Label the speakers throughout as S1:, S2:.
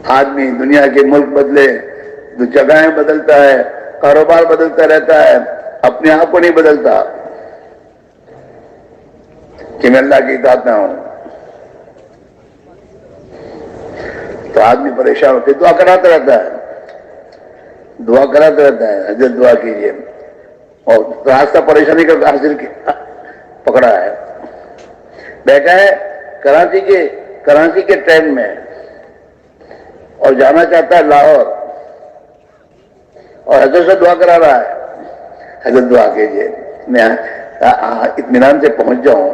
S1: آدمی دنیا کے ملک بدلے، جگہیں بدلتا ہے، کاروبار بدلتا رہتا ہے، اپنے آپ کو نہیں بدلتا کہ میں اللہ کی اطاعت نہ ہوں، تو آدمی پریشان ہوتے، دعا کراتا رہتا ہے، دعا کراتا رہتا ہے، حضرت دعا کیجیے، اور راستہ پریشانی کا حاصل پکڑا ہے، بیٹھا ہے کراچی کے ٹرین میں اور جانا چاہتا ہے لاہور، اور حضرت سے دعا کرا رہا ہے، حضرت دعا کیجیے میں اطمینان سے پہنچ جاؤں،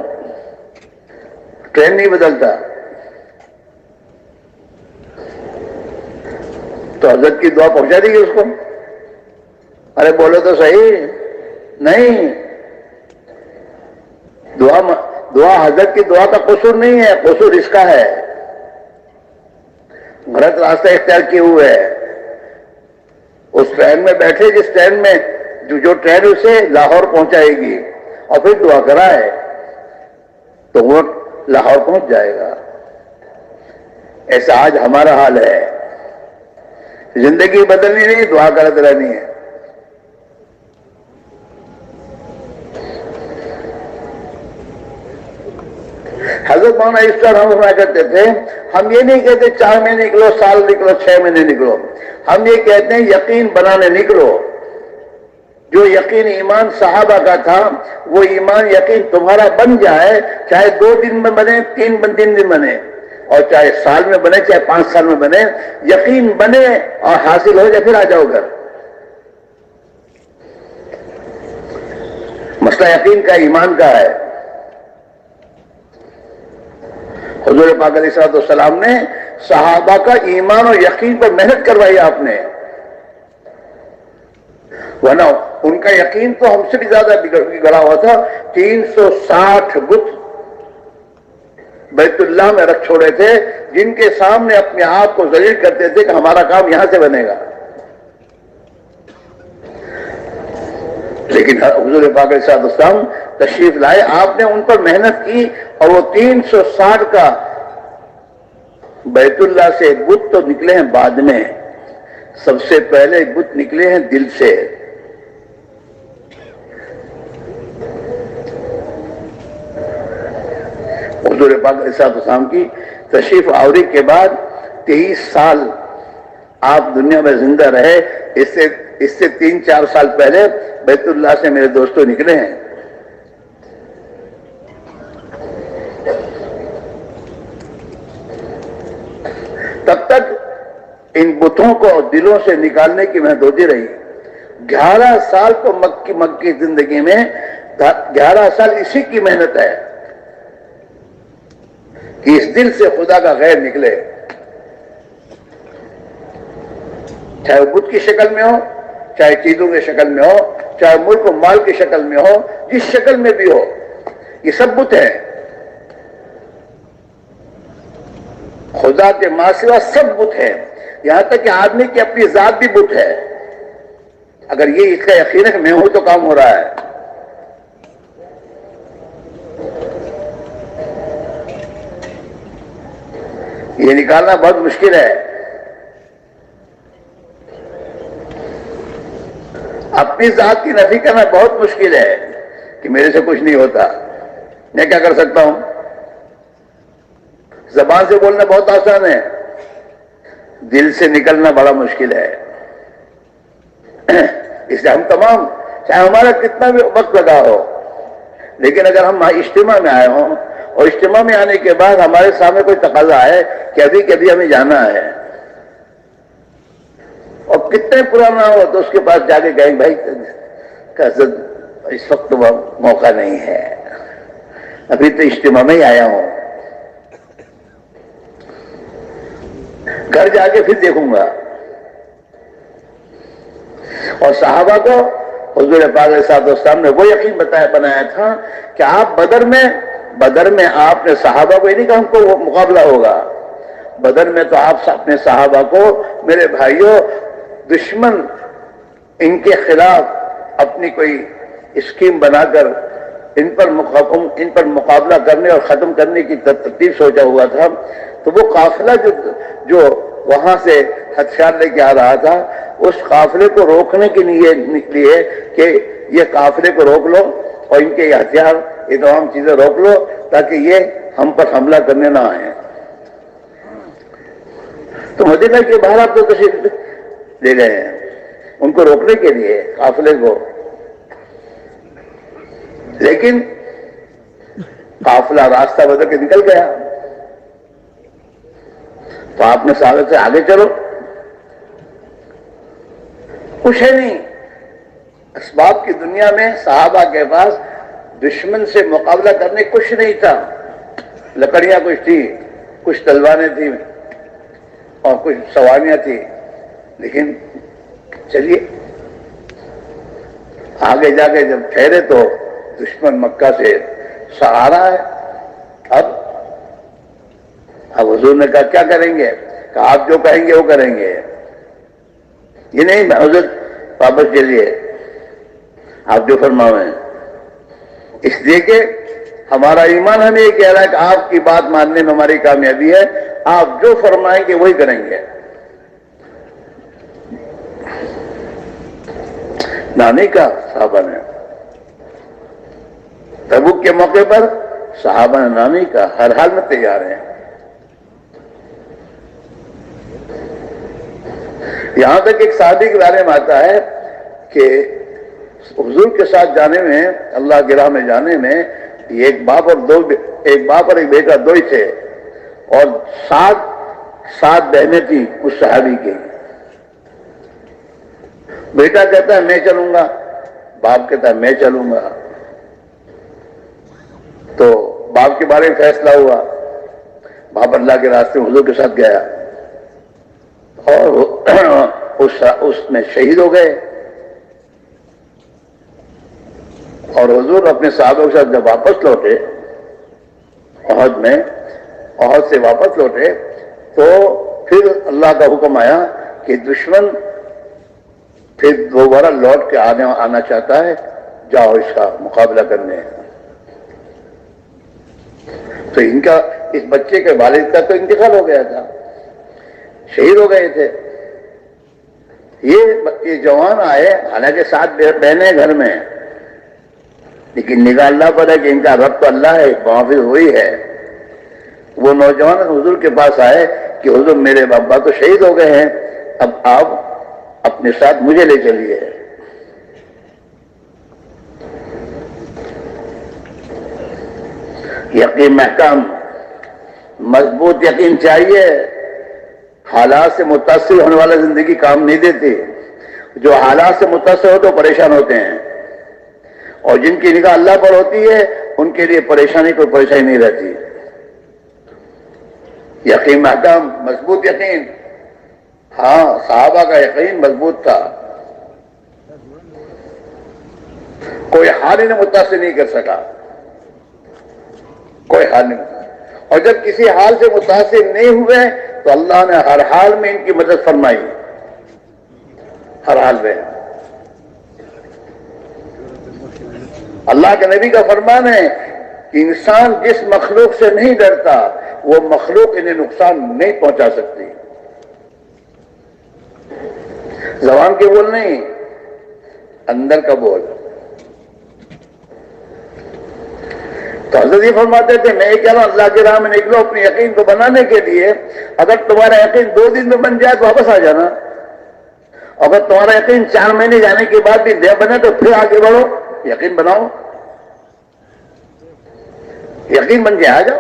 S1: ٹرین نہیں بدلتا، تو حضرت کی دعا پہنچا دی گئی اس کو؟ ارے بولو تو صحیح، نہیں، دعا حضرت کی دعا کا قصور نہیں ہے، قصور اس کا ہے، غلط راستہ اختیار کیے ہوئے ہے، اس ٹرین میں بیٹھے جس ٹرین میں جو ٹرین اسے لاہور پہنچائے گی، اور پھر دعا کرائے تو وہ لاہور پہنچ جائے گا۔ ایسا آج ہمارا حال ہے، زندگی بدلنی نہیں، دعا کرتے رہنی ہے۔ حضرت مولانا اس طرح ہم کرتے تھے، ہم یہ نہیں کہتے 4 مہینے نکلو، سال نکلو، 6 مہینے نکلو، ہم یہ کہتے ہیں یقین بنانے نکلو۔ جو یقین ایمان صحابہ کا تھا، وہ ایمان یقین تمہارا بن جائے، چاہے 2 دن میں بنے، 3 دن بنے، اور چاہے سال میں بنے، چاہے 5 سال میں بنے، یقین بنے اور حاصل ہو جائے، پھر آ جاؤ گھر۔ مسئلہ یقین کا، ایمان کا ہے۔ حضور پاک علیہ السلام نے صحابہ کا ایمان اور یقین پر محنت کروائی آپ نے، ورنہ ان کا یقین تو ہم سے بھی زیادہ بگڑا ہوا تھا۔ 360 بت بیت اللہ میں رکھ چھوڑے تھے، جن کے سامنے اپنے آپ کو ذلیل کرتے تھے کہ ہمارا کام یہاں سے بنے گا۔ لیکن حضور پاک علیہ السلام تشریف لائے، آپ نے ان پر محنت کی، اور وہ 360 کا بیت اللہ سے بت تو نکلے ہیں بعد میں، سب سے پہلے بت نکلے ہیں دل سے۔ حضور پاک علیہ السلام کی تشریف آوری کے بعد 23 سال آپ دنیا میں زندہ رہے۔ اس سے 3-4 سال پہلے بیت اللہ سے میرے دوستوں نکلے ہیں۔ تب تک ان بتوں کو دلوں سے نکالنے کی محنت ہوتی رہی۔ 11 سال تو مکی زندگی میں 11 سال اسی کی محنت ہے کہ اس دل سے خدا کا غیر نکلے، چاہے وہ بت کی شکل میں ہو، چاہے چیزوں کی شکل میں ہو، چاہے ملک و مال کی شکل میں ہو، جس شکل میں بھی ہو، یہ سب بت ہیں۔ خدا کے ماں سوا سب بت ہیں، یہاں تک کہ آدمی کی اپنی ذات بھی بت ہے۔ اگر یہ اس کا یقین ہے کہ میں ہوں تو کام ہو رہا ہے۔ یہ نکالنا بہت مشکل ہے۔ اپنی ذات کی نفی کرنا بہت مشکل ہے کہ میرے سے کچھ نہیں ہوتا، میں کیا کر سکتا ہوں۔ زبان سے بولنا بہت آسان ہے، دل سے نکلنا بڑا مشکل ہے۔ اس لیے ہم تمام، چاہے ہمارا کتنا بھی وقت لگا ہو، لیکن اگر ہم اجتماع میں آئے ہوں اور اجتماع میں آنے کے بعد ہمارے سامنے کوئی تقاضا ہے کہ ابھی کبھی ہمیں جانا ہے، اور کتنے پرانا ہو تو اس کے پاس جا کے کہیں بھائی اس وقت موقع نہیں ہے، ابھی تو اجتماع میں ہی آیا ہوں، گھر جا کے پھر دیکھوں گا۔ اور صحابہ کو حضور پاک علیہ السلام نے وہ یقین بنایا تھا کہ آپ بدر میں آپ نے صحابہ کو یہ نہیں کہا ہم کو وہ مقابلہ ہوگا، بدر میں تو آپ اپنے صحابہ کو میرے بھائیوں دشمن ان کے خلاف اپنی کوئی اسکیم بنا کر ان پر مقابلہ کرنے اور ختم کرنے کی ترتیب سوچا ہوا تھا، تو وہ قافلہ جو وہاں سے ہتھیار لے کے آ رہا تھا، اس قافلے کو روکنے کے لیے نکلی ہے کہ یہ قافلے کو روک لو اور ان کے یہ ہتھیار یہ تمام چیزیں روک لو تاکہ یہ ہم پر حملہ کرنے نہ آئیں۔ تو مدینہ کے باہر آپ تو تشریف لے گئے ہیں ان کو روکنے کے لیے قافلے کو، لیکن قافلہ راستہ بدل کے نکل گیا تو آپ نے صحابہ سے آگے چلو، کچھ ہے نہیں۔ اسباب کی دنیا میں صحابہ کے پاس دشمن سے مقابلہ کرنے کچھ نہیں تھا، لکڑیاں کچھ تھی، کچھ تلواریں تھیں اور کچھ سواریاں تھیں، لیکن چلیے آگے جا کے جب ٹھہرے تو دشمن مکہ سے سہارا ہے۔ اب حضور نے کہا کیا کریں گے؟ کہا آپ جو کہیں گے وہ کریں گے، یہ نہیں حضرت واپس چلیے آپ جو فرمائیں، اس لیے کہ ہمارا ایمان ہمیں یہ کہہ رہا ہے کہ آپ کی بات ماننے میں ہماری کامیابی ہے، آپ جو فرمائیں گے وہی کریں گے۔ نہ نہیں کہا صحابہ نے، تبوک کے موقع پر صحابہ نے نہ نہیں کہا، ہر حال میں تیار ہیں۔ یہاں تک ایک صحابی کے بارے میں آتا ہے کہ حضور کے ساتھ جانے میں، اللہ کی راہ میں جانے میں، ایک باپ اور ایک بیٹا دو ہی تھے، اور سات بہنیں تھیں اس صحابی کی۔ بیٹا کہتا ہے میں چلوں گا، باپ کہتا ہے میں چلوں گا، تو باپ کے بارے میں فیصلہ ہوا، باپ اللہ کے راستے میں حضور کے ساتھ گیا اور اس میں شہید ہو گئے، اور حضور اپنے صحابہ کے ساتھ جب واپس لوٹے احد سے واپس لوٹے تو پھر اللہ کا حکم آیا کہ دشمن پھر دوبارہ لوٹ کے آنا چاہتا ہے، جاؤ اس کا مقابلہ کرنے۔ تو اس بچے کے والد کا تو انتقال ہو گیا تھا، شہید ہو گئے تھے۔ یہ جوان آئے، حالانکہ 7 بہنیں گھر میں، لیکن نگاہ اللہ پر ہے کہ ان کا رب تو اللہ ہے، محافظ وہی ہے۔ وہ نوجوان حضور کے پاس آئے کہ حضور میرے ابا تو شہید ہو گئے ہیں، اب آپ اپنے ساتھ مجھے لے چلیے۔ یقین محکم، مضبوط یقین چاہیے۔ حالات سے متاثر ہونے والا زندگی کام نہیں دیتی، جو حالات سے متاثر ہو تو پریشان ہوتے ہیں، اور جن کی نگاہ اللہ پر ہوتی ہے ان کے لیے کوئی پریشانی نہیں رہتی۔ یقین محکم، مضبوط یقین۔ ہاں، صحابہ کا یقین مضبوط تھا، کوئی حال انہیں متاثر نہیں کر سکا، کوئی حال نہیں۔ اور جب کسی حال سے متاثر نہیں ہوئے تو اللہ نے ہر حال میں ان کی مدد فرمائی، ہر حال میں۔ اللہ کے نبی کا فرمان ہے کہ انسان جس مخلوق سے نہیں ڈرتا وہ مخلوق انہیں نقصان نہیں پہنچا سکتی۔ زبان کے بول نہیں، اندر کا بول۔ تو حضرت یہ فرماتے تھے میں کہہ رہا ہوں اللہ کی راہ میں نکلو اپنے یقین کو بنانے کے لیے، اگر تمہارا یقین 2 دن میں بن جائے تو واپس آ جانا، اگر تمہارا یقین 4 مہینے جانے کے بعد بھی نہ بنے تو پھر آگے بڑھو، یقین بناؤ، یقین بن کے آ جاؤ۔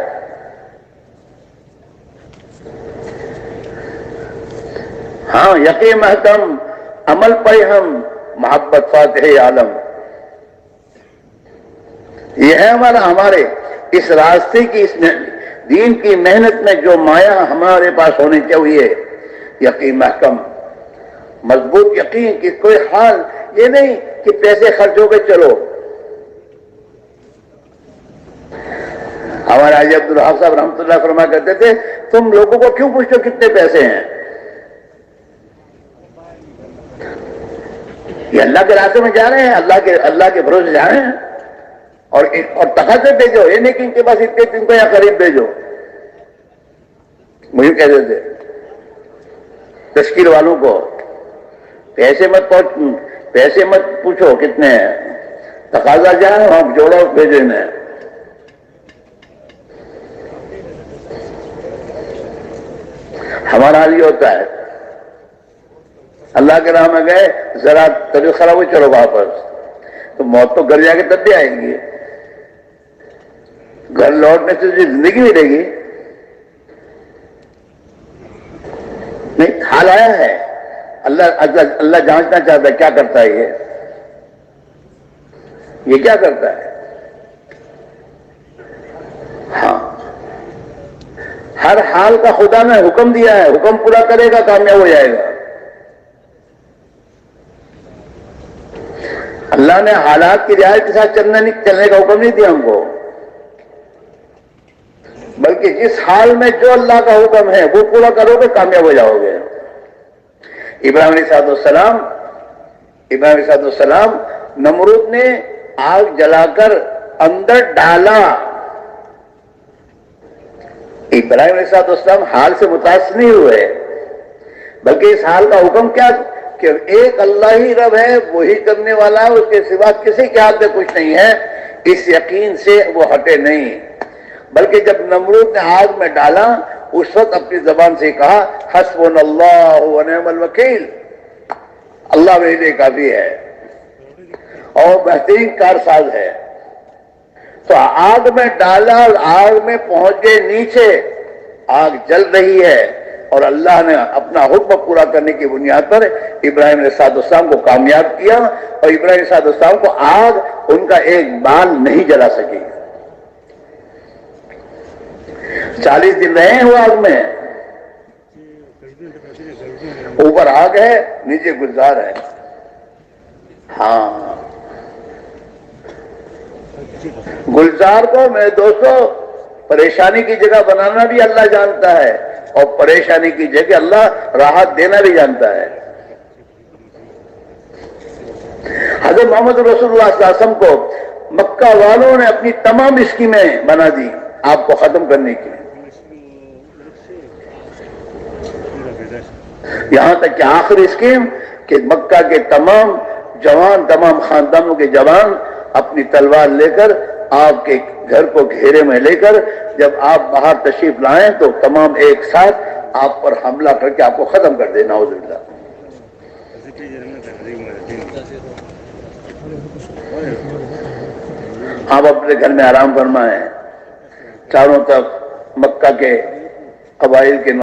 S1: ہاں، یقین محکم، عمل پہ ہم، محبت فاتح عالم۔ یہ ہے ہمارے اس راستے کی، اس دین کی محنت میں جو مایا ہمارے پاس ہونی چاہیے، یقین محکم، مضبوط یقین کہ کوئی حال یہ نہیں کہ پیسے خرچ ہو گئے چلو۔ ہمارے حاجی عبدالحق صاحب رحمۃ اللہ فرما کرتے تھے تم لوگوں کو کیوں پوچھتے ہو کتنے پیسے ہیں؟ یہ اللہ کے راستے میں جا رہے ہیں، اللہ کے بھروسے جا رہے ہیں، اور تقاضے بھیجو، یہ نہیں کہ ان کے پاس اتنے تم کو یا قریب بھیجو، مجھے کہتے تھے تشکیل والوں کو پیسے مت پوچھو کتنے ہیں، تقاضا جائے ہم جوڑو بھیجے میں. ہمارا حال یہ ہوتا ہے، اللہ کے راہ میں گئے، ذرا طبیعت خراب ہوئی، چلو واپس. تو موت تو گھر جا کے تب بھی آئے گی، گھر لوٹنے سے زندگی ملے گی نہیں. حال آیا ہے، اللہ جانچنا چاہتا ہے کیا کرتا ہے یہ کیا کرتا ہے. ہاں، ہر حال کا خدا نے حکم دیا ہے، حکم پورا کرے گا کامیاب ہو جائے گا. اللہ نے حالات کی رعایت کے ساتھ چلنے کا حکم نہیں دیا ہم کو، بلکہ جس حال میں جو اللہ کا حکم ہے وہ پورا کرو گے کامیاب ہو جاؤ گے. ابراہیم علیہ السلام نمرود نے آگ جلا کر اندر ڈالا. ابراہیم علیہ السلام حال سے متاثر نہیں ہوئے، بلکہ اس حال کا حکم کیا کہ ایک اللہ ہی رب ہے، وہی کرنے والا ہے، اس کے سوا کسی کے ہاتھ میں کچھ نہیں ہے. اس یقین سے وہ ہٹے نہیں، بلکہ جب نمرود نے آگ میں ڈالا اس وقت اپنی زبان سے کہا حسبنا اللہ و نعم الوکیل، اللہ میرے لیے کافی ہے اور بہترین کارساز ہے. تو آگ میں ڈالا اور آگ میں پہنچ گئے نیچے، آگ جل رہی ہے اور اللہ نے اپنا حکم پورا کرنے کی بنیاد پر ابراہیم علیہ السلام کو کامیاب کیا، اور ابراہیم علیہ السلام کو آگ ان کا ایک بال نہیں جلا سکی. 40 دن رہے ہیں وہ آگ میں، اوپر آگ ہے نیچے گلزار ہے. ہاں، گلزار کو میرے دوستو پریشانی کی جگہ بنانا بھی اللہ جانتا ہے، اور پریشانی کی جگہ اللہ راحت دینا بھی جانتا ہے. حضرت محمد رسول اللہ صلی اللہ علیہ وسلم کو مکہ والوں نے اپنی تمام اسکیمیں بنا دی آپ کو ختم کرنے کی، یہاں تک کہ آخری اسکیم کہ مکہ کے تمام جوان، تمام خاندانوں کے جوان اپنی تلوار لے کر آپ کے گھر کو گھیرے میں لے کر جب آپ باہر تشریف لائیں تو تمام ایک ساتھ آپ پر حملہ کر کے آپ کو ختم کر دے. نعوذ باللہ. آپ اپنے گھر میں آرام فرمائیں، چاروں طرف مکہ کے قبائل کے